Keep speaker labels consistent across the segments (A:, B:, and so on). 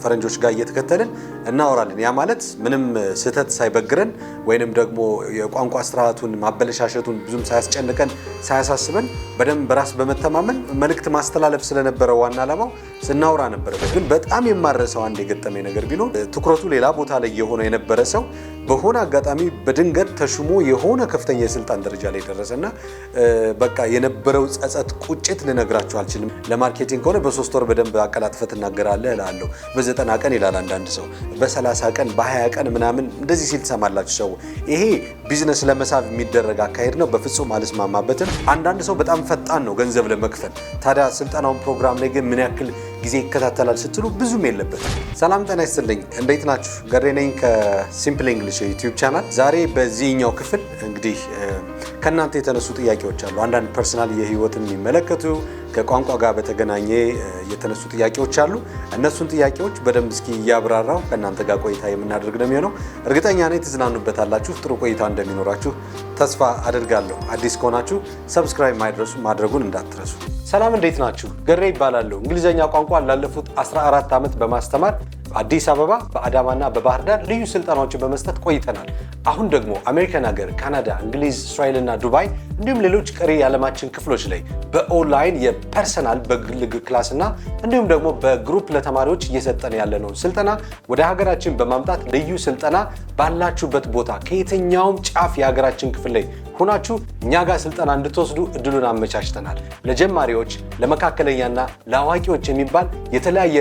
A: ፈረንጆች ጋር እየተከተልን እናወራለን። ያ ማለት ምንም ስህተት ሳይበግረን ወይንም ደግሞ የቋንቋ ስርዓቱን ማበለሻሸቱን ብዙም ሳያስጨንቀን ሳያሳስበን በደንብ በራስ በመተማመን መልእክት ማስተላለፍ ስለነበረ ዋና ዓላማው ስናወራ ነበር። ግን በጣም የማረሰው አንድ የገጠመኝ ነገር ቢኖር ትኩረቱ ሌላ ቦታ ላይ የሆነ የነበረ ሰው በሆነ አጋጣሚ በድንገት ተሽሞ የሆነ ከፍተኛ የስልጣን ደረጃ ላይ ደረሰና በቃ የነበረው ጸጸት ቁጭት ልነግራችሁ አልችልም። ለማርኬቲንግ ከሆነ በ3 ወር በደንብ አቀላጥፈህ ትናገራለህ እላለሁ። በ90 ቀን ይላል አንዳንድ ሰው፣ በ30 ቀን በ20 ቀን ምናምን እንደዚህ ሲል ትሰማላችሁ ሰው። ይሄ ቢዝነስ ለመሳብ የሚደረግ አካሄድ ነው። በፍጹም አልስማማበትም። አንዳንድ ሰው በጣም ፈጣን ነው ገንዘብ ለመክፈል። ታዲያ ስልጠናውን ፕሮግራም ላይ ግን ምን ያክል ጊዜ ይከታተላል ስትሉ ብዙም የለበትም። ሰላም ጤና ይስጥልኝ፣ እንዴት ናችሁ? ገሬ ነኝ ከሲምፕል እንግሊሽ ዩቲዩብ ቻናል። ዛሬ በዚህኛው ክፍል እንግዲህ ከእናንተ የተነሱ ጥያቄዎች አሉ። አንዳንድ ፐርሰናል የህይወትን የሚመለከቱ ከቋንቋ ጋር በተገናኘ የተነሱ ጥያቄዎች አሉ። እነሱን ጥያቄዎች በደንብ እስኪ እያብራራው ከእናንተ ጋር ቆይታ የምናደርግ ነው የሚሆነው። እርግጠኛ ነኝ ትዝናኑበታላችሁ፣ ጥሩ ቆይታ እንደሚኖራችሁ ተስፋ አድርጋለሁ። አዲስ ከሆናችሁ ሰብስክራይብ ማድረጉን እንዳትረሱ። ሰላም፣ እንዴት ናችሁ? ገሬ ይባላለሁ። እንግሊዘኛ ቋንቋ ላለፉት 14 ዓመት በማስተማር አዲስ አበባ፣ በአዳማና በባህር ዳር ልዩ ስልጠናዎችን በመስጠት ቆይተናል። አሁን ደግሞ አሜሪካን ሀገር፣ ካናዳ፣ እንግሊዝ፣ እስራኤልና ዱባይ እንዲሁም ሌሎች ቀሪ የዓለማችን ክፍሎች ላይ በኦንላይን የፐርሰናል በግል ክላስና እንዲሁም ደግሞ በግሩፕ ለተማሪዎች እየሰጠን ያለነውን ስልጠና ወደ ሀገራችን በማምጣት ልዩ ስልጠና ባላችሁበት ቦታ ከየትኛውም ጫፍ የሀገራችን ክፍል ላይ ሆናችሁ እኛ ጋር ስልጠና እንድትወስዱ እድሉን አመቻችተናል። ለጀማሪዎች፣ ለመካከለኛና ለአዋቂዎች የሚባል የተለያየ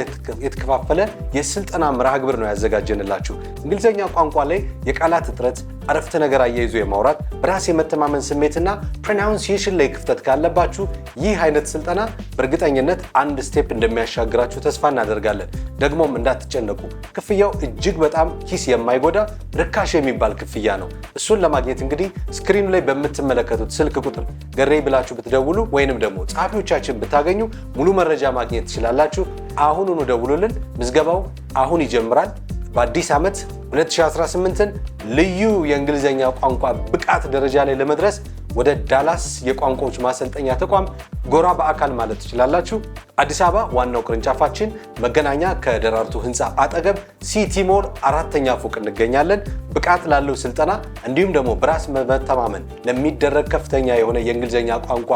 A: የተከፋፈለ የስልጠና መርሃ ግብር ነው ያዘጋጀንላችሁ። እንግሊዘኛ ቋንቋ ላይ የቃላት እጥረት፣ አረፍተ ነገር አያይዞ የማውራት በራስ የመተማመን ስሜትና ፕሮናውንሲዬሽን ላይ ክፍተት ካለባችሁ ይህ አይነት ስልጠና በእርግጠኝነት አንድ ስቴፕ እንደሚያሻግራችሁ ተስፋ እናደርጋለን። ደግሞም እንዳትጨነቁ፣ ክፍያው እጅግ በጣም ኪስ የማይጎዳ ርካሽ የሚባል ክፍያ ነው። እሱን ለማግኘት እንግዲህ ስክሪኑ ላይ በምትመለከቱት ስልክ ቁጥር ገሬ ብላችሁ ብትደውሉ ወይንም ደግሞ ጸሐፊዎቻችን ብታገኙ ሙሉ መረጃ ማግኘት ትችላላችሁ። አሁኑኑ ደውሉልን። ምዝገባው አሁን ይጀምራል። በአዲስ ዓመት 2018ን ልዩ የእንግሊዘኛ ቋንቋ ብቃት ደረጃ ላይ ለመድረስ ወደ ዳላስ የቋንቋዎች ማሰልጠኛ ተቋም ጎራ በአካል ማለት ትችላላችሁ። አዲስ አበባ ዋናው ቅርንጫፋችን መገናኛ ከደራርቱ ህንፃ አጠገብ ሲቲ ሞል 4ኛ ፎቅ እንገኛለን። ብቃት ላለው ስልጠና እንዲሁም ደግሞ በራስ መተማመን ለሚደረግ ከፍተኛ የሆነ የእንግሊዘኛ ቋንቋ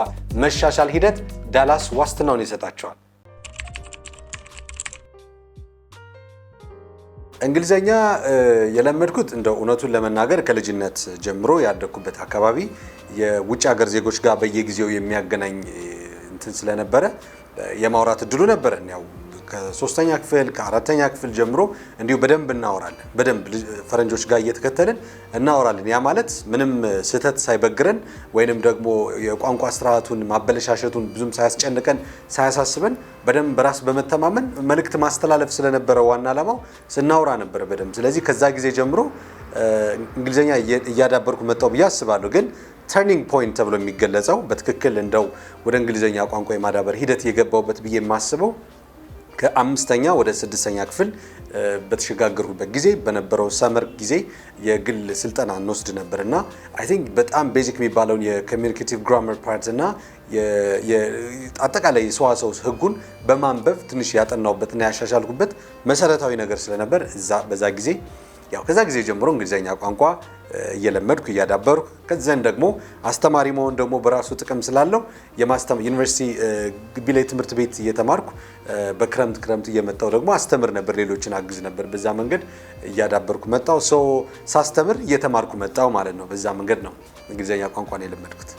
A: መሻሻል ሂደት ዳላስ ዋስትናውን ይሰጣቸዋል። እንግሊዘኛ የለመድኩት እንደ እውነቱን ለመናገር ከልጅነት ጀምሮ ያደግኩበት አካባቢ የውጭ ሀገር ዜጎች ጋር በየጊዜው የሚያገናኝ እንትን ስለነበረ የማውራት እድሉ ነበረን። ያው ከ3ኛ ክፍል ከ4ኛ ክፍል ጀምሮ እንዲሁ በደንብ እናወራለን። በደንብ ፈረንጆች ጋር እየተከተልን እናወራለን። ያ ማለት ምንም ስህተት ሳይበግረን ወይንም ደግሞ የቋንቋ ስርዓቱን ማበለሻሸቱን ብዙም ሳያስጨንቀን ሳያሳስበን በደንብ በራስ በመተማመን መልእክት ማስተላለፍ ስለነበረ ዋና ዓላማው ስናወራ ነበር በደንብ። ስለዚህ ከዛ ጊዜ ጀምሮ እንግሊዘኛ እያዳበርኩ መጣሁ ብዬ አስባለሁ። ግን ተርኒንግ ፖይንት ተብሎ የሚገለጸው በትክክል እንደው ወደ እንግሊዘኛ ቋንቋ የማዳበር ሂደት የገባውበት ብዬ የማስበው ከ5ኛ ወደ 6ኛ ክፍል በተሸጋገርኩበት ጊዜ በነበረው ሰመር ጊዜ የግል ስልጠና እንወስድ ነበርና አይ ቲንክ በጣም ቤዚክ የሚባለውን የኮሚኒኬቲቭ ግራመር ፓርት እና አጠቃላይ የሰዋሰው ህጉን በማንበብ ትንሽ ያጠናውበትና ያሻሻልኩበት መሰረታዊ ነገር ስለነበር በዛ ጊዜ ያው ከዛ ጊዜ ጀምሮ እንግሊዘኛ ቋንቋ እየለመድኩ እያዳበርኩ ከዛን ደግሞ አስተማሪ መሆን ደግሞ በራሱ ጥቅም ስላለው ዩኒቨርሲቲ ግቢ ላይ ትምህርት ቤት እየተማርኩ በክረምት እየመጣው ደግሞ አስተምር ነበር፣ ሌሎችን አግዝ ነበር። በዛ መንገድ እያዳበርኩ መጣው። ሳስተምር እየተማርኩ መጣው ማለት ነው። በዛ መንገድ ነው እንግሊዘኛ ቋንቋን የለመድኩት።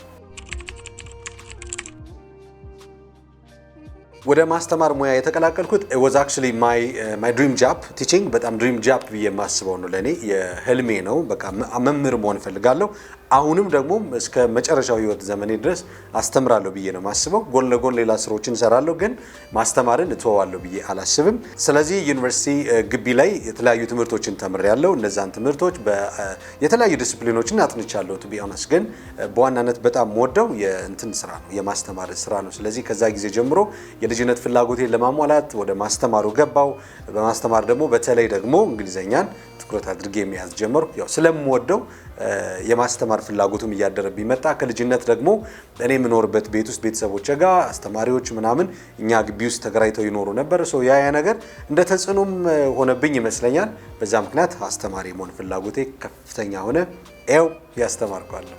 A: ወደ ማስተማር ሙያ የተቀላቀልኩት was actually my dream job teaching። በጣም ድሪም ጃብ ብዬ የማስበው ነው፣ ለኔ የህልሜ ነው። በቃ መምህር መሆን ፈልጋለሁ። አሁንም ደግሞ እስከ መጨረሻው ህይወት ዘመኔ ድረስ አስተምራለሁ ብዬ ነው ማስበው። ጎን ለጎን ሌላ ስራዎችን እሰራለሁ፣ ግን ማስተማርን እተዋለሁ ብዬ አላስብም። ስለዚህ ዩኒቨርሲቲ ግቢ ላይ የተለያዩ ትምህርቶችን ተምሬያለሁ። እነዛን ትምህርቶች የተለያዩ ዲሲፕሊኖችን አጥንቻለሁ። to be honest ግን በዋናነት በጣም ወደው የእንትን ስራ ነው፣ የማስተማር ስራ ነው። ስለዚህ ከዛ ጊዜ ጀምሮ የልጅነት ፍላጎቴን ለማሟላት ወደ ማስተማሩ ገባው። በማስተማር ደግሞ በተለይ ደግሞ እንግሊዘኛን ትኩረት አድርጌ የሚያዝ ጀመርኩ። ያው ስለምወደው የማስተማር የመማር ፍላጎቱም እያደረብኝ መጣ። ከልጅነት ደግሞ እኔ የምኖርበት ቤት ውስጥ ቤተሰቦቼ ጋር አስተማሪዎች ምናምን እኛ ግቢ ውስጥ ተከራይተው ይኖሩ ነበር። ያ ነገር እንደ ተጽዕኖም ሆነብኝ ይመስለኛል። በዛ ምክንያት አስተማሪ መሆን ፍላጎቴ ከፍተኛ ሆነ። ኤው ያስተማርኳለሁ።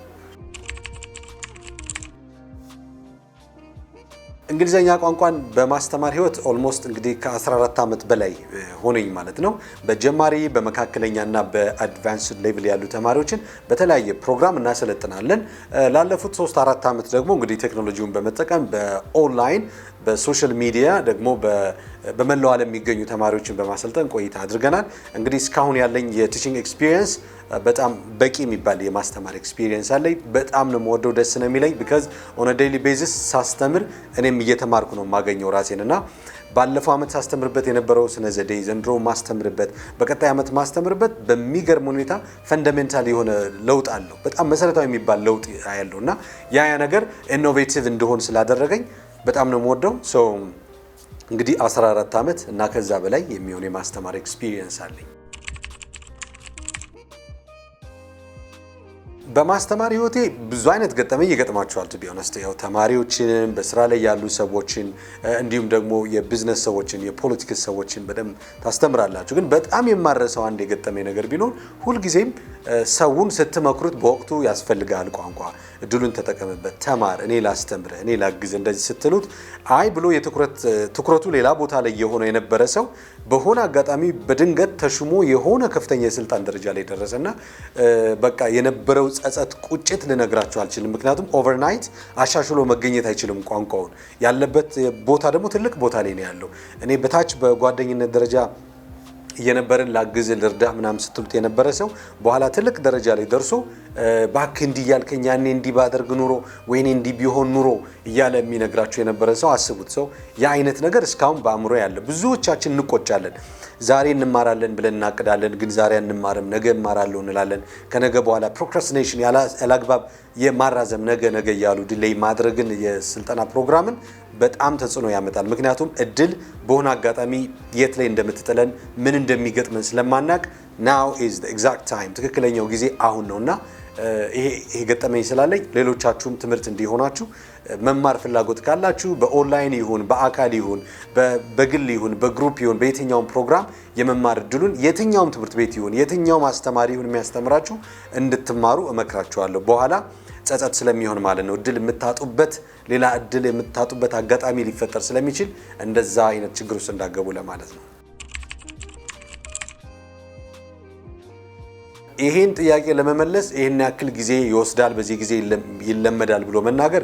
A: እንግሊዘኛ ቋንቋን በማስተማር ህይወት ኦልሞስት እንግዲህ ከ14 ዓመት በላይ ሆነኝ ማለት ነው። በጀማሪ በመካከለኛና በአድቫንስድ ሌቭል ያሉ ተማሪዎችን በተለያየ ፕሮግራም እናሰለጥናለን። ላለፉት 3-4 ዓመት ደግሞ እንግዲህ ቴክኖሎጂውን በመጠቀም በኦንላይን በሶሻል ሚዲያ ደግሞ በመላው ዓለም የሚገኙ ተማሪዎችን በማሰልጠን ቆይታ አድርገናል። እንግዲህ እስካሁን ያለኝ የቲቺንግ ኤክስፒሪየንስ በጣም በቂ የሚባል የማስተማር ኤክስፒሪየንስ አለኝ። በጣም ነው የምወደው፣ ደስ ነው የሚለኝ። ቢካዝ ኦን አ ዴይሊ ቤዚስ ሳስተምር እኔም እየተማርኩ ነው የማገኘው ራሴን እና ባለፈው ዓመት ሳስተምርበት የነበረው ስነ ዘዴ ዘንድሮ ማስተምርበት በቀጣይ ዓመት ማስተምርበት በሚገርም ሁኔታ ፈንዳሜንታል የሆነ ለውጥ አለው። በጣም መሰረታዊ የሚባል ለውጥ ያለው እና ያ ነገር ኢኖቬቲቭ እንደሆን ስላደረገኝ በጣም ነው የምወደው። እንግዲህ 14 ዓመት እና ከዛ በላይ የሚሆን የማስተማር ኤክስፒሪየንስ አለኝ። በማስተማር ህይወቴ ብዙ አይነት ገጠመኝ ይገጥማቸዋል። ቱ ቢ ኦነስት ያው ተማሪዎችን፣ በስራ ላይ ያሉ ሰዎችን፣ እንዲሁም ደግሞ የቢዝነስ ሰዎችን፣ የፖለቲክስ ሰዎችን በደንብ ታስተምራላችሁ። ግን በጣም የማረሰው አንድ የገጠመኝ ነገር ቢኖር ሁልጊዜም ሰውን ስትመክሩት በወቅቱ ያስፈልጋል ቋንቋ እድሉን ተጠቀምበት፣ ተማር፣ እኔ ላስተምር፣ እኔ ላግዝ እንደዚህ ስትሉት አይ ብሎ ትኩረቱ ሌላ ቦታ ላይ የሆነ የነበረ ሰው በሆነ አጋጣሚ በድንገት ተሹሞ የሆነ ከፍተኛ የስልጣን ደረጃ ላይ ደረሰና በቃ የነበረው ጸጸት፣ ቁጭት ልነግራችሁ አልችልም። ምክንያቱም ኦቨርናይት አሻሽሎ መገኘት አይችልም። ቋንቋውን ያለበት ቦታ ደግሞ ትልቅ ቦታ ላይ ነው ያለው። እኔ በታች በጓደኝነት ደረጃ የነበረን ላግዝ ልርዳህ ምናምን ስትሉት የነበረ ሰው በኋላ ትልቅ ደረጃ ላይ ደርሶ ባክ እንዲህ ያልከኝ ያኔ እንዲህ ባደርግ ኑሮ ወይኔ እንዲህ ቢሆን ኑሮ እያለ የሚነግራቸው የነበረ ሰው አስቡት። ያ አይነት ነገር እስካሁን በአእምሮ ያለ። ብዙዎቻችን እንቆጫለን። ዛሬ እንማራለን ብለን እናቅዳለን፣ ግን ዛሬ እንማርም፣ ነገ እማራለሁ እንላለን። ከነገ በኋላ ፕሮክራስቲኔሽን ያላግባብ የማራዘም ነገ እያሉ ዲሌይ ማድረግን የስልጠና ፕሮግራምን በጣም ተጽዕኖ ያመጣል። ምክንያቱም እድል በሆነ አጋጣሚ የት ላይ እንደምትጥለን ምን እንደሚገጥመን ስለማናቅ now is the exact time ትክክለኛው ጊዜ አሁን ነውና ይሄ ገጠመኝ ስላለኝ ሌሎቻችሁም ትምህርት እንዲሆናችሁ መማር ፍላጎት ካላችሁ በኦንላይን ይሁን በአካል ይሁን በግል ይሁን በግሩፕ ይሁን በየትኛውም ፕሮግራም የመማር እድሉን የትኛውም ትምህርት ቤት ይሁን የትኛውም አስተማሪ ይሁን የሚያስተምራችሁ እንድትማሩ እመክራችኋለሁ። በኋላ ጸጸት ስለሚሆን ማለት ነው። እድል የምታጡበት ሌላ እድል የምታጡበት አጋጣሚ ሊፈጠር ስለሚችል እንደዛ አይነት ችግር ውስጥ እንዳገቡ ለማለት ነው። ይሄን ጥያቄ ለመመለስ ይሄን ያክል ጊዜ ይወስዳል፣ በዚህ ጊዜ ይለመዳል ብሎ መናገር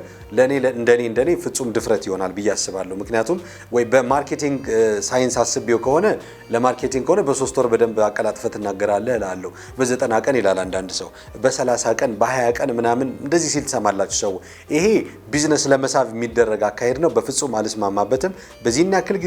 A: እንደኔ ፍጹም ድፍረት ይሆናል ብዬ አስባለሁ። ምክንያቱም ወይ በማርኬቲንግ ሳይንስ አስቤው ከሆነ ለማርኬቲንግ ከሆነ በ3 ወር በደንብ አቀላጥፈት እናገራለህ እላለሁ። በ90 ቀን ይላል አንዳንድ ሰው፣ በ30 ቀን በ20 ቀን ምናምን እንደዚህ ሲል ትሰማላችሁ ሰው። ይሄ ቢዝነስ ለመሳብ የሚደረግ አካሄድ ነው። በፍጹም አልስማማበትም። በዚህና ያክል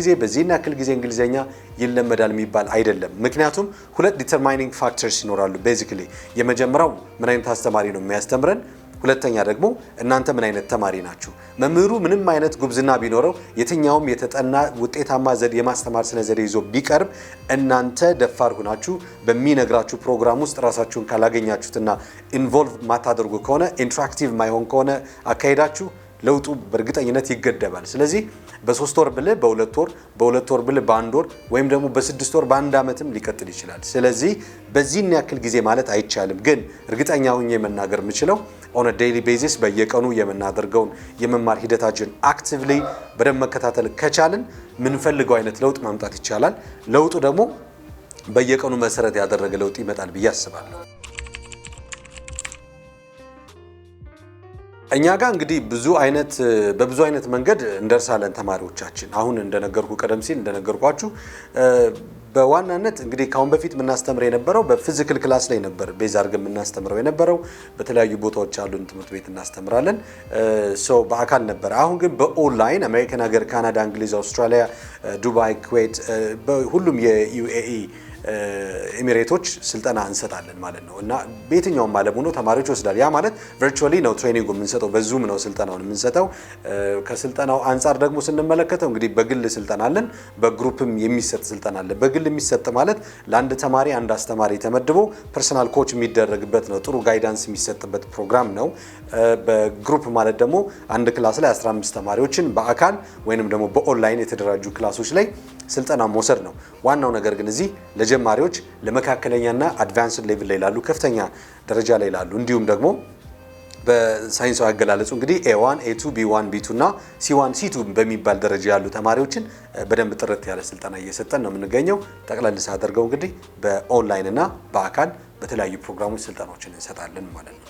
A: ጊዜ እንግሊዘኛ ይለመዳል የሚባል አይደለም። ምክንያቱም ሁለት ዲተርማይኒንግ ፋክተርስ ይኖራሉ። ቤዚክሊ የመጀመሪያው ምን አይነት አስተማሪ ነው የሚያስተምረን፣ ሁለተኛ ደግሞ እናንተ ምን አይነት ተማሪ ናችሁ። መምህሩ ምንም አይነት ጉብዝና ቢኖረው የትኛውም የተጠና ውጤታማ የማስተማር ስነ ዘዴ ይዞ ቢቀርብ እናንተ ደፋር ሆናችሁ በሚነግራችሁ ፕሮግራም ውስጥ ራሳችሁን ካላገኛችሁትና ኢንቮልቭ ማታደርጉ ከሆነ ኢንተራክቲቭ ማይሆን ከሆነ አካሄዳችሁ ለውጡ በእርግጠኝነት ይገደባል። ስለዚህ በ3 ወር ብልህ በ2 ወር ብልህ በ1 ወር ወይም ደግሞ በ6 ወር በ1 ዓመትም ሊቀጥል ይችላል። ስለዚህ በዚህን ያክል ጊዜ ማለት አይቻልም። ግን እርግጠኛ ሆኜ መናገር የምችለው ኦን አ ዴይሊ ቤዚስ በየቀኑ የምናደርገውን የመማር ሂደታችን አክቲቭሊ በደንብ መከታተል ከቻልን ምንፈልገው አይነት ለውጥ ማምጣት ይቻላል። ለውጡ ደግሞ በየቀኑ መሰረት ያደረገ ለውጥ ይመጣል ብዬ አስባለሁ። እኛ ጋር እንግዲህ በብዙ አይነት መንገድ እንደርሳለን ተማሪዎቻችን። አሁን ቀደም ሲል እንደነገርኳችሁ በዋናነት እንግዲህ ካሁን በፊት የምናስተምረው የነበረው በፊዚካል ክላስ ላይ ነበር። ቤዝ አድርገን የምናስተምረው የነበረው በተለያዩ ቦታዎች አሉን ትምህርት ቤት እናስተምራለን። በአካል ነበር። አሁን ግን በኦንላይን አሜሪካን ሀገር፣ ካናዳ፣ እንግሊዝ፣ አውስትራሊያ፣ ዱባይ፣ ኩዌት፣ ሁሉም የዩኤኢ ኤሚሬቶች ስልጠና እንሰጣለን ማለት ነው እና በየትኛውም ዓለም ሆኖ ተማሪዎች ይወስዳል። ያ ማለት ቨርቹዋሊ ነው ትሬኒንጉ የምንሰጠው፣ በዙም ነው ስልጠናውን የምንሰጠው። ከስልጠናው አንጻር ደግሞ ስንመለከተው እንግዲህ በግል ስልጠና አለን፣ በግሩፕም የሚሰጥ ስልጠና አለ። በግል የሚሰጥ ማለት ለአንድ ተማሪ አንድ አስተማሪ ተመድቦ ፐርሰናል ኮች የሚደረግበት ነው፣ ጥሩ ጋይዳንስ የሚሰጥበት ፕሮግራም ነው። በግሩፕ ማለት ደግሞ አንድ ክላስ ላይ 15 ተማሪዎችን በአካል ወይንም ደግሞ በኦንላይን የተደራጁ ክላሶች ላይ ስልጠና መውሰድ ነው። ዋናው ነገር ግን እዚህ ለጀማሪዎች ለመካከለኛና አድቫንስድ ሌቭል ላይ ላሉ ከፍተኛ ደረጃ ላይ ላሉ እንዲሁም ደግሞ በሳይንሳዊ አገላለጹ እንግዲህ A1 A2 B1 B2 እና C1 C2 በሚባል ደረጃ ያሉ ተማሪዎችን በደንብ ጥርት ያለ ስልጠና እየሰጠን ነው የምንገኘው። ጠቅለል ሳደርገው እንግዲህ በኦንላይን እና በአካል በተለያዩ ፕሮግራሞች ስልጠናዎችን እንሰጣለን ማለት ነው።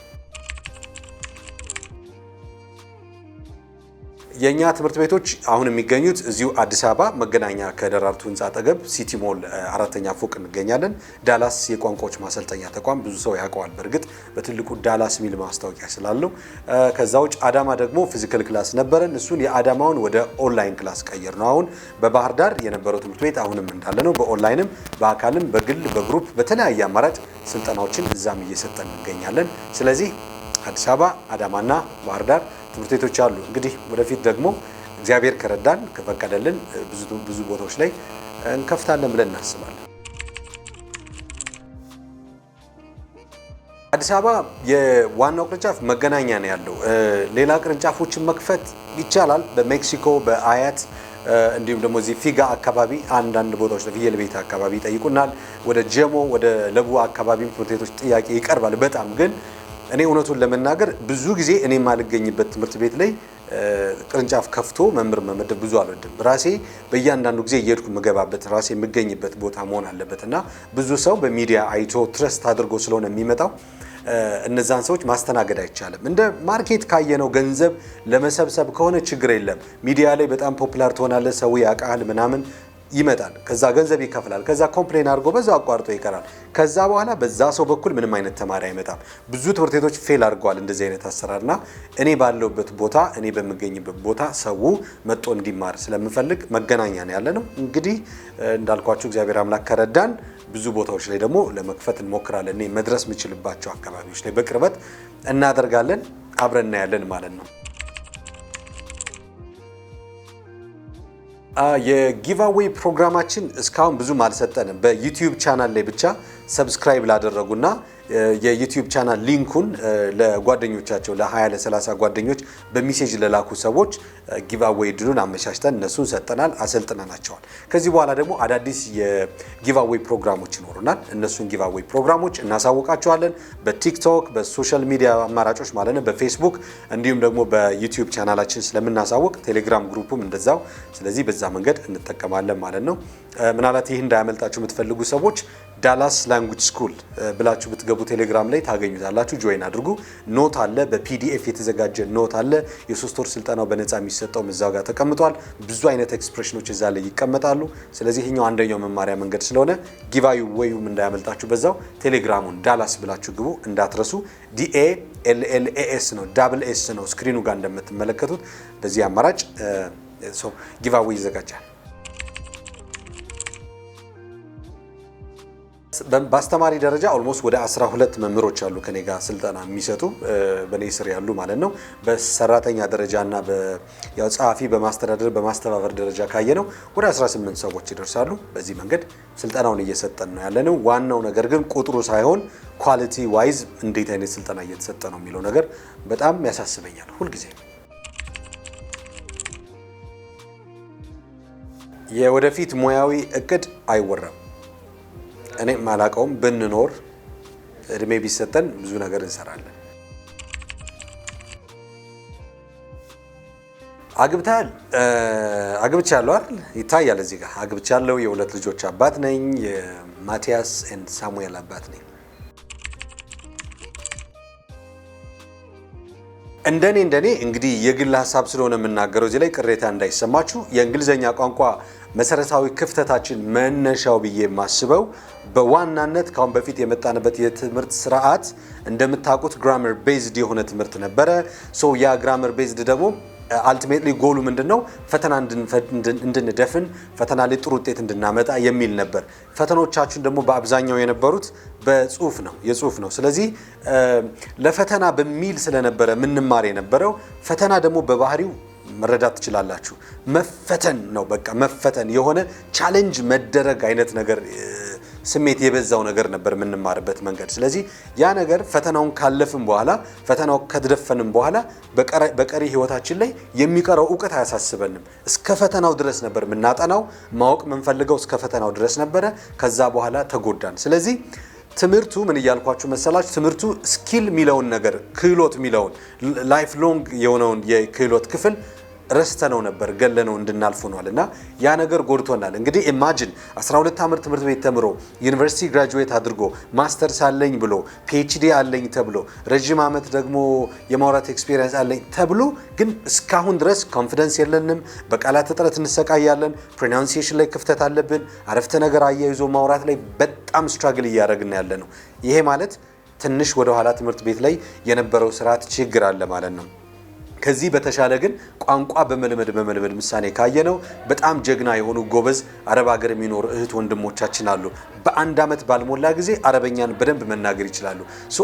A: የኛ ትምህርት ቤቶች አሁን የሚገኙት እዚሁ አዲስ አበባ መገናኛ ከደራርቱ ህንፃ አጠገብ ሲቲ ሞል 4ኛ ፎቅ እንገኛለን። ዳላስ የቋንቋዎች ማሰልጠኛ ተቋም ብዙ ሰው ያውቀዋል። በእርግጥ በትልቁ ዳላስ ሚል ማስታወቂያ ስላለው። ከዛ ውጭ አዳማ ደግሞ ፊዚካል ክላስ ነበረን። እሱን የአዳማውን ወደ ኦንላይን ክላስ ቀየር ነው። አሁን በባህር ዳር የነበረው ትምህርት ቤት አሁንም እንዳለ ነው። በኦንላይንም በአካልም በግል በግሩፕ በተለያየ አማራጭ ስልጠናዎችን እዛም እየሰጠን እንገኛለን። ስለዚህ አዲስ አበባ፣ አዳማና ባህር ዳር ትምህርት ቤቶች አሉ። እንግዲህ ወደፊት ደግሞ እግዚአብሔር ከረዳን ከፈቀደልን ብዙ ቦታዎች ላይ እንከፍታለን ብለን እናስባለን። አዲስ አበባ የዋናው ቅርንጫፍ መገናኛ ነው ያለው። ሌላ ቅርንጫፎችን መክፈት ይቻላል። በሜክሲኮ በአያት እንዲሁም ደግሞ እዚህ ፊጋ አካባቢ አንዳንድ ቦታዎች ለፍየል ቤት አካባቢ ይጠይቁናል። ወደ ጀሞ ወደ ለቡ አካባቢ ትምህርት ቤቶች ጥያቄ ይቀርባል። በጣም ግን እኔ እውነቱን ለመናገር ብዙ ጊዜ እኔ የማልገኝበት ትምህርት ቤት ላይ ቅርንጫፍ ከፍቶ መምህር መመደብ ብዙ አልወድም። ራሴ በእያንዳንዱ ጊዜ እየሄድኩ የምገባበት ራሴ የምገኝበት ቦታ መሆን አለበት እና ብዙ ሰው በሚዲያ አይቶ ትረስት አድርጎ ስለሆነ የሚመጣው እነዛን ሰዎች ማስተናገድ አይቻልም። እንደ ማርኬት ካየነው ገንዘብ ለመሰብሰብ ከሆነ ችግር የለም። ሚዲያ ላይ በጣም ፖፑላር ትሆናለህ፣ ሰው ያውቃል ምናምን ይመጣል። ከዛ ገንዘብ ይከፍላል። ከዛ ኮምፕሌን አድርጎ በዛው አቋርጦ ይቀራል። ከዛ በኋላ በዛ ሰው በኩል ምንም አይነት ተማሪ አይመጣም። ብዙ ትምህርት ቤቶች ፌል አድርገዋል እንደዚህ አይነት አሰራርና እኔ ባለውበት ቦታ እኔ በምገኝበት ቦታ ሰው መጥቶ እንዲማር ስለምፈልግ መገናኛ ነው ያለ ነው። እንግዲህ እንዳልኳችሁ እግዚአብሔር አምላክ ከረዳን ብዙ ቦታዎች ላይ ደግሞ ለመክፈት እንሞክራለን። እኔ መድረስ የምችልባቸው አካባቢዎች ላይ በቅርበት እናደርጋለን። አብረን እናያለን ማለት ነው። የጊቫዌይ ፕሮግራማችን እስካሁን ብዙም አልሰጠንም። በዩቲዩብ ቻናል ላይ ብቻ ሰብስክራይብ ላደረጉና የዩቲዩብ ቻናል ሊንኩን ለጓደኞቻቸው ለ20 ለ30 ጓደኞች በሜሴጅ ለላኩ ሰዎች ጊቫዌይ ድሉን አመቻችተን እነሱን ሰጠናል፣ አሰልጥነናቸዋል። ከዚህ በኋላ ደግሞ አዳዲስ የጊቫዌይ ፕሮግራሞች ይኖሩናል። እነሱን ጊቫዌይ ፕሮግራሞች እናሳውቃቸዋለን በቲክቶክ በሶሻል ሚዲያ አማራጮች ማለት ነው፣ በፌስቡክ እንዲሁም ደግሞ በዩቲዩብ ቻናላችን ስለምናሳውቅ ቴሌግራም ግሩፕም እንደዛው። ስለዚህ በዛ መንገድ እንጠቀማለን ማለት ነው። ምናልባት ይህ እንዳያመልጣችሁ የምትፈልጉ ሰዎች ዳላስ ላንጉጅ ስኩል ብላችሁ ብትገቡ ቴሌግራም ላይ ታገኙታላችሁ። ጆይን አድርጉ። ኖት አለ፣ በፒዲኤፍ የተዘጋጀ ኖት አለ። የ3 ወር ስልጠናው በነፃ የሚሰጠው እዛው ጋር ተቀምጧል። ብዙ አይነት ኤክስፕሬሽኖች እዛ ላይ ይቀመጣሉ። ስለዚህ ይሄኛው አንደኛው መማሪያ መንገድ ስለሆነ ጊቫዌዩም እንዳያመልጣችሁ በዛው ቴሌግራሙን ዳላስ ብላችሁ ግቡ እንዳትረሱ። DALLAS ነው፣ ዳብል ኤስ ነው ስክሪኑ ጋር እንደምትመለከቱት። በዚህ አማራጭ ጊቫዌይ ይዘጋጃል። በአስተማሪ ደረጃ ኦልሞስት ወደ 12 መምህሮች አሉ ከኔ ጋር ስልጠና የሚሰጡ በኔ ስር ያሉ ማለት ነው። በሰራተኛ ደረጃና ጸሐፊ በማስተዳደር በማስተባበር ደረጃ ካየነው ወደ 18 ሰዎች ይደርሳሉ። በዚህ መንገድ ስልጠናውን እየሰጠን ነው ያለነው። ዋናው ነገር ግን ቁጥሩ ሳይሆን ኳሊቲ ዋይዝ እንዴት አይነት ስልጠና እየተሰጠ ነው የሚለው ነገር በጣም ያሳስበኛል ሁልጊዜ። የወደፊት ሙያዊ እቅድ አይወራም። እኔ ማላቀውም ብንኖር እድሜ ቢሰጠን ብዙ ነገር እንሰራለን። አግብታል? አግብቻለሁ አይደል? ይታያል እዚህ ጋር አግብቻለሁ። የ2 ልጆች አባት ነኝ። የማቲያስ ኤንድ ሳሙኤል አባት ነኝ። እንደኔ እንግዲህ የግል ሀሳብ ስለሆነ የምናገረው እዚህ ላይ ቅሬታ እንዳይሰማችሁ። የእንግሊዘኛ ቋንቋ መሰረታዊ ክፍተታችን መነሻው ብዬ የማስበው በዋናነት ካሁን በፊት የመጣንበት የትምህርት ስርዓት እንደምታውቁት ግራመር ቤዝድ የሆነ ትምህርት ነበረ። ያ ግራመር ቤዝድ ደግሞ አልቲሜትሊ ጎሉ ምንድነው? ፈተና እንድንደፍን ፈተና ላይ ጥሩ ውጤት እንድናመጣ የሚል ነበር። ፈተኖቻችን ደግሞ በአብዛኛው የነበሩት የጽሁፍ ነው። ስለዚህ ለፈተና በሚል ስለነበረ ምንማር የነበረው ፈተና ደግሞ በባህሪው መረዳት ትችላላችሁ መፈተን ነው። በቃ መፈተን የሆነ ቻሌንጅ መደረግ አይነት ነገር ስሜት የበዛው ነገር ነበር የምንማርበት መንገድ። ስለዚህ ያ ነገር ፈተናውን ካለፍን በኋላ ፈተናው ከተደፈንም በኋላ በቀሪ ህይወታችን ላይ የሚቀረው ዕውቀት አያሳስበንም። እስከ ፈተናው ድረስ ነበር የምናጠናው፣ ማወቅ የምንፈልገው እስከ ፈተናው ድረስ ነበረ። ከዛ በኋላ ተጎዳን። ስለዚህ ትምህርቱ ምን እያልኳችሁ መሰላችሁ? ትምህርቱ ስኪል የሚለውን ነገር ክህሎት የሚለውን ላይፍ ሎንግ የሆነውን የክህሎት ክፍል ረስተነው ነበር፣ ገለነው እንድናልፍ ሆኗል። እና ያ ነገር ጎድቶናል። እንግዲህ ኢማጂን 12 ዓመት ትምህርት ቤት ተምሮ ዩኒቨርሲቲ ግራጁዌት አድርጎ ማስተርስ አለኝ ብሎ ፒኤችዲ አለኝ ተብሎ ረጅም ዓመት ደግሞ የማውራት ኤክስፒሪየንስ አለኝ ተብሎ ግን እስካሁን ድረስ ኮንፊደንስ የለንም። በቃላት እጥረት እንሰቃያለን። ፕሮናንሲዬሽን ላይ ክፍተት አለብን። አረፍተ ነገር አያይዞ ማውራት ላይ በጣም ስትራግል እያደረግን ያለ ነው። ይሄ ማለት ትንሽ ወደ ኋላ ትምህርት ቤት ላይ የነበረው ስርዓት ችግር አለ ማለት ነው። ከዚህ በተሻለ ግን ቋንቋ በመልመድ ምሳሌ ካየነው በጣም ጀግና የሆኑ ጎበዝ አረብ ሀገር የሚኖሩ እህት ወንድሞቻችን አሉ። በአንድ ዓመት ባልሞላ ጊዜ አረበኛን በደንብ መናገር ይችላሉ።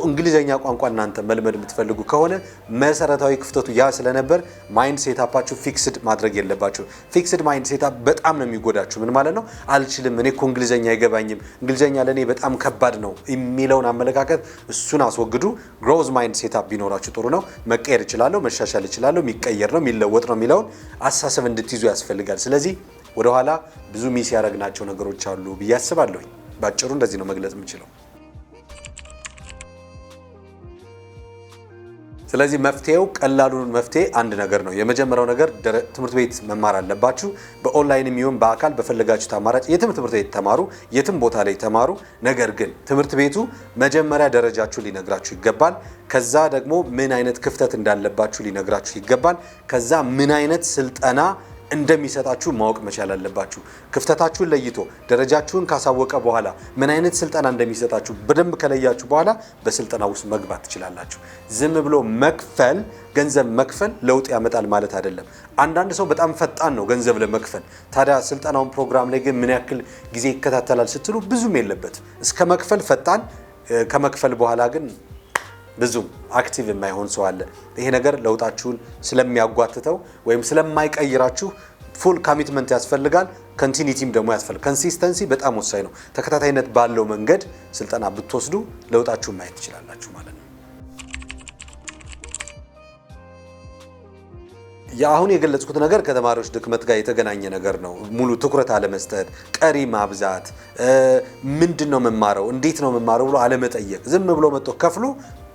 A: እንግሊዘኛ ቋንቋ እናንተ መልመድ የምትፈልጉ ከሆነ መሰረታዊ ክፍተቱ ያ ስለነበር ማይንድ ሴታፓችሁ ፊክስድ ማድረግ የለባችሁ። ፊክስድ ማይንድ ሴታፕ በጣም ነው የሚጎዳችሁ። ምን ማለት ነው? አልችልም፣ እኔ እኮ እንግሊዘኛ አይገባኝም፣ እንግሊዘኛ ለኔ በጣም ከባድ ነው የሚለውን አመለካከት እሱን አስወግዱ። ግሮዝ ማይንድ ሴታፕ ቢኖራችሁ ጥሩ ነው። መቀየር ይችላል፣ መሻሻል ይችላል፣ የሚቀየር ነው፣ የሚለወጥ ነው የሚለውን አሳሰብ እንድትይዙ ያስፈልጋል። ስለዚህ ወደ ኋላ ብዙ ሚስ ያደረግናቸው ነገሮች አሉ ብዬ አስባለሁ። ባጭሩ እንደዚህ ነው መግለጽ የምችለው። ስለዚህ መፍትሄው ቀላሉን መፍትሄ አንድ ነገር ነው። የመጀመሪያው ነገር ትምህርት ቤት መማር አለባችሁ። በኦንላይን የሚሆን በአካል በፈለጋችሁት አማራጭ የትም ትምህርት ቤት ተማሩ፣ የትም ቦታ ላይ ተማሩ። ነገር ግን ትምህርት ቤቱ መጀመሪያ ደረጃችሁን ሊነግራችሁ ይገባል። ከዛ ደግሞ ምን አይነት ክፍተት እንዳለባችሁ ሊነግራችሁ ይገባል። ከዛ ምን አይነት ስልጠና እንደሚሰጣችሁ ማወቅ መቻል አለባችሁ። ክፍተታችሁን ለይቶ ደረጃችሁን ካሳወቀ በኋላ ምን አይነት ስልጠና እንደሚሰጣችሁ በደንብ ከለያችሁ በኋላ በስልጠና ውስጥ መግባት ትችላላችሁ። ዝም ብሎ ገንዘብ መክፈል ለውጥ ያመጣል ማለት አይደለም። አንዳንድ ሰው በጣም ፈጣን ነው ገንዘብ ለመክፈል። ታዲያ ስልጠናውን ፕሮግራም ላይ ግን ምን ያክል ጊዜ ይከታተላል ስትሉ ብዙም የለበትም። እስከ መክፈል ፈጣን፣ ከመክፈል በኋላ ግን ብዙም አክቲቭ የማይሆን ሰው አለ። ይሄ ነገር ለውጣችሁን ስለሚያጓትተው ወይም ስለማይቀይራችሁ ፉል ኮሚትመንት ያስፈልጋል። ኮንቲኒቲም ደግሞ ያስፈልጋል። ኮንሲስተንሲ በጣም ወሳኝ ነው። ተከታታይነት ባለው መንገድ ስልጠና ብትወስዱ ለውጣችሁን ማየት ትችላላችሁ ማለት ነው። አሁን የገለጽኩት ነገር ከተማሪዎች ድክመት ጋር የተገናኘ ነገር ነው። ሙሉ ትኩረት አለመስጠት፣ ቀሪ ማብዛት፣ ምንድነው መማረው፣ እንዴት ነው መማረው ብሎ አለመጠየቅ፣ ዝም ብሎ መጥቶ ከፍሎ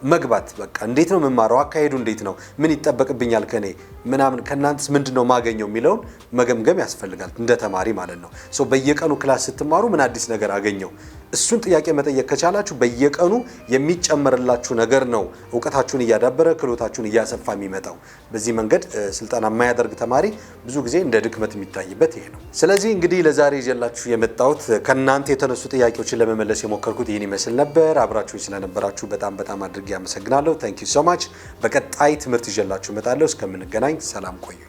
A: መግባት። በቃ እንዴት ነው መማረው፣ አካሄዱ እንዴት ነው፣ ምን ይጠበቅብኛል ከኔ ምናምን፣ ከናንተስ ምንድነው ማገኘው የሚለውን መገምገም ያስፈልጋል እንደ ተማሪ ማለት ነው። በየቀኑ ክላስ ስትማሩ ምን አዲስ ነገር አገኘው፣ እሱን ጥያቄ መጠየቅ ከቻላችሁ በየቀኑ የሚጨመርላችሁ ነገር ነው እውቀታችሁን እያዳበረ ክህሎታችሁን እያሰፋ የሚመጣው። በዚህ መንገድ ስልጠና የማያደርግ ተማሪ ብዙ ጊዜ እንደ ድክመት የሚታይበት ይሄ ነው። ስለዚህ እንግዲህ ለዛሬ ይዤላችሁ የመጣሁት ከናንተ የተነሱ ጥያቄዎችን ለመመለስ የሞከርኩት ይህን ይመስል ነበር። አብራችሁኝ ስለነበራችሁ በጣም አድርጌ አመሰግናለሁ። ታንክ ዩ ሶ ማች። በቀጣይ ትምህርት ይዤላችሁ እመጣለሁ። እስከምንገናኝ ሰላም ቆዩ።